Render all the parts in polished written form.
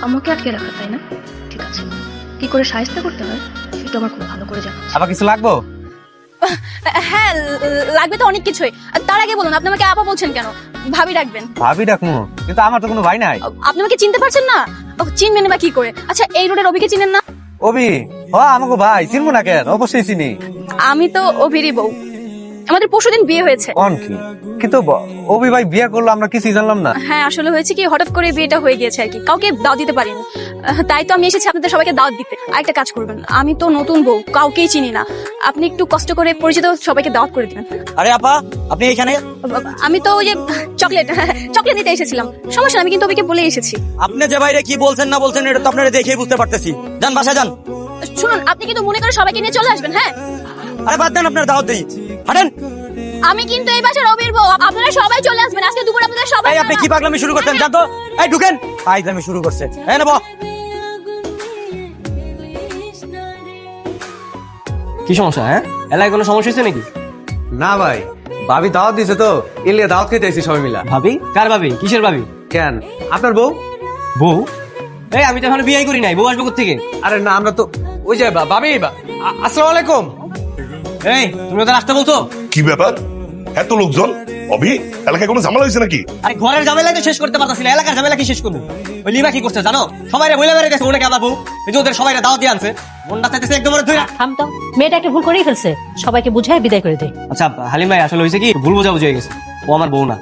আমাকে আটকে রাখা, তাই না? ঠিক আছে, কি করে সাহায্য করতে হয় সেটা আমার খুব ভালো করে জানা আছে। আবার কিছু লাগবো? হ্যাঁ, লাগবে তো অনেক কিছুই। তার আগে বলুন, আপনি আমাকে আপা বলছেন কেন? ভাবি রাখবেন। ভাবি ডাকবো, কিন্তু আমার তো কোনো ভাই নাই। আপনি আমাকে চিনতে পারছেন না? চিনবেন বা কি করে? আচ্ছা, এই রোডের অভিকে চিনেন না? অভি, ও আমাকে ভাই, চিনবো না কেন? অবশ্যই চিনি। আমি তো অভিরই বউ। আমাদের পরশুদিন বিয়ে হয়েছে। কোন কি? কিন্তু অভি ভাই বিয়ে করলো, আমরা কিছুই জানলাম না। হ্যাঁ, আসলে হয়েছে কি, হঠাৎ করে বিয়েটা হয়ে গিয়েছে আর কি, কাউকে দাওয়াত দিতে পারিনি। তাই তো আমি এসেছি আপনাদের সবাইকে দাওয়াত দিতে। আরেকটা কাজ করবেন, আমি তো নতুন বউ, কাউকেই চিনি না, আপনি একটু কষ্ট করে পরিচিত সবাইকে দাওয়াত করে দিবেন। আরে আপা, আপনি এখানে? আমি তো ওই যে চকলেট চকলেট দিতে এসেছিলাম। সমস্যা না, আমি কিন্তু ওকে বলে এসেছি। আপনি যে বাইরে কি বলছেন না বলছেন এটা তো আপনারা দেখেই বুঝতে পারতেছি। যান বাসায় যান। শুনুন, আপনি কিন্তু মনে করে সবাইকে নিয়ে চলে আসবেন। হ্যাঁ, আরে বাদ দেন, আপনার দাওয়াত দেই। হাঁটেন। আমি কিন্তু এই বাসার অবির বউ, আপনারা সবাই চলে আসবেন আজকে দুপুরে, আপনাদের সবাই। এই আপনি কি পাগলামি শুরু করতেন? জান তো, এই ঢুকেন। পাগলামি শুরু করছে। এই নেবো। কি সমস্যা? হ্যাঁ, এলাকায় কোনো সমস্যা হয়েছে নাকি? না ভাই, ভাবি দাওয়াত দিছে তো, এলিয়া দাওয়াত খেতে আইছি সবাই মিলা। ভাবি? কার ভাবি? কিসের ভাবি? কেন, আপনার বউ? বউ? এই আমি তো এখনো বিয়ে করি নাই, বউ আসবে কোথেকে? আরে না, আমরা তো ওই যে ভাবি, আসসালামু আলাইকুম। এই তুমি ওদের আসতে বলছো? কি ব্যাপার, এত লোকজন? অভি, এলাকায় কোনো ঝামেলা হয়েছে নাকি? আরে ঘরের ঝামেলা তো শেষ করতে পারতাছি না, এলাকার ঝামেলা কি শেষ করবো? ওই লিমা কি করছে জানো? সবাই বলে বেড়ে গেছে ওনাকে আবার বউ, এই যে ওদের সবাই দাওয়াত দিয়ে আনছে, মনটা চাইতেছে একদম ধরে। থাম তো, মেয়েটা একটা ভুল করেই ফেলছে, সবাইকে বুঝায় বিদায় করে দে। আচ্ছা হালিম ভাই, আসলে হয়েছে কি, ভুল বোঝা বুঝে গেছে, ও আমার বউ না।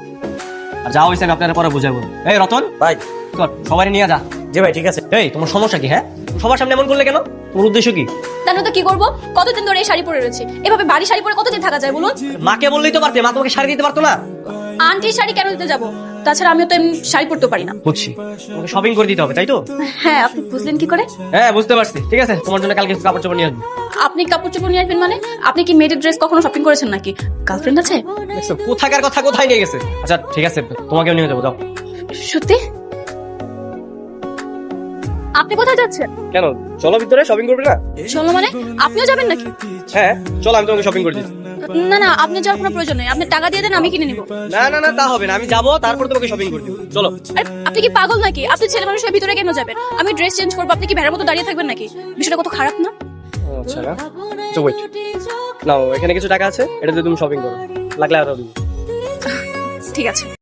আর যা হয়েছে আমি আপনারা পরে বুঝাবো। এই রতন ভাই। চল, সবাই নিয়ে যা। জি ভাই, ঠিক আছে। এই তোমার সমস্যা কি? হ্যাঁ, সবার সামনে এমন করলে কেন? তোমার উদ্দেশ্য কি? জানো তো কি করবো, কতদিন ধরে এই শাড়ি পরে রয়েছে, এভাবে বাড়ি শাড়ি পরে কতদিন থাকা যায় বলুন? মাকে বললেই তো পারতে, মা তোমাকে শাড়ি দিতে পারতো না? আন্টির শাড়ি কেন দিতে যাবো? তাছাড়া আমিও তো এমনি শাড়ি পরতে পারি না। বুঝছি, তোমাকে শপিং করে দিতে হবে তাই তো? হ্যাঁ, আপনি বুঝলেন কি করে? হ্যাঁ বুঝতে পারছি, ঠিক আছে, তোমার জন্য কালকে কাপড় চোপড় নিয়ে আসবো। আপনি কাপড় চোপড় নিয়ে আসবেন মানে? আপনি কি মেয়েদের ড্রেস কখনো শপিং করেছেন নাকি? গার্লফ্রেন্ড আছে? দেখছো কোথাকার কথা কোথায় নিয়ে গেছে। আচ্ছা ঠিক আছে, তোমাকেও নিয়ে যাবো, যাও। সত্যি? আপনি কোথায় যাচ্ছেন? কেন, চলো ভিতরে, শপিং করবে না? চলো মানে? আপনিও যাবেন নাকি? হ্যাঁ চলো, আমি তোমাকে শপিং করে দিচ্ছি। না না, আপনি যাওয়ার কোনো প্রয়োজন নেই, আপনি টাকা দিয়ে দেন, আমি কিনে নিবো। না না না, তা হবে না, আমি যাবো তারপর তোমাকে শপিং করে দিবো, চলো। আরে আপনি কি পাগল নাকি? আপনি ছেলে মানুষের ভিতরে কেন যাবেন? আমি ড্রেস চেঞ্জ করবো, আপনি কি ভেড়ার মতো দাঁড়িয়ে থাকবেন নাকি? বিষয়টা কত খারাপ না? আচ্ছা না, তো ওয়েট, নাও এখানে কিছু টাকা আছে, এটা দিয়ে তুমি শপিং করো, লাগলে আরো দিবো। ঠিক আছে।